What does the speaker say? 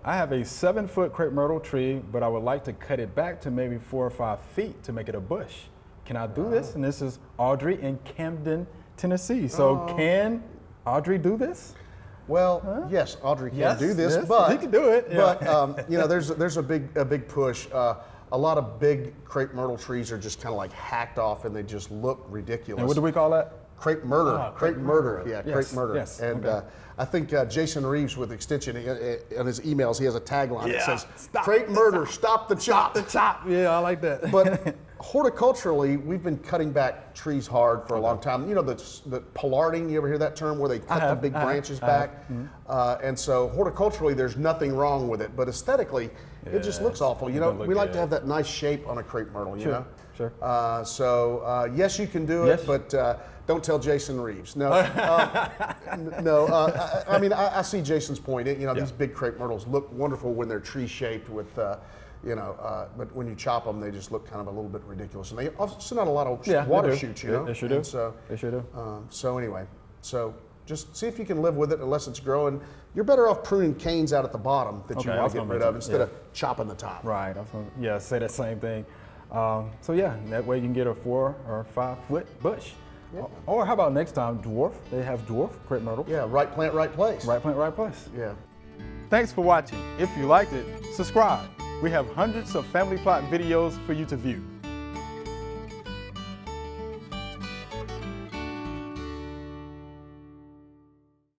I have a 7-foot crepe myrtle tree, but I would like to cut it back to maybe 4 or 5 feet to make it a bush. Can I do this? And this is Audrey in Camden, Tennessee. So can Audrey do this? Well, yes, Audrey can do this, yes, but he can do it. Yeah. But you know, there's a big push. A lot of big crepe myrtle trees are just kind of like hacked off, and they just look ridiculous. And what do we call that? Crepe murder. Crepe murder. Yeah, yes, crepe murder. Yes. And okay. I think Jason Reeves with Extension on his emails, he has a tagline that says, Stop "Crepe murder, stop the chop." The chop. Yeah, I like that. But horticulturally, we've been cutting back trees hard for a long time. You know, the pollarding, you ever hear that term, where they cut the big branches back? And so horticulturally, there's nothing wrong with it, but aesthetically, it just looks awful. You know, we like to have that nice shape on a crepe myrtle, you know? Sure. So yes, you can do it, but don't tell Jason Reeves. No, no. I mean, I see Jason's point. You know, these big crepe myrtles look wonderful when they're tree shaped with, you know, but when you chop them, they just look kind of a little bit ridiculous. And they also send out a lot of water shoots, you know? They sure do. So, they sure do. So anyway, just see if you can live with it unless it's growing. You're better off pruning canes out at the bottom that you want to get rid of instead of chopping the top. Right. I was gonna, say that same thing. So yeah, that way you can get a 4 or 5 foot bush. Yeah. Or how about next time, dwarf? They have dwarf crepe myrtle. Yeah, right plant, right place. Right plant, right place. Yeah. Thanks for watching. If you liked it, subscribe. We have hundreds of family plot videos for you to view.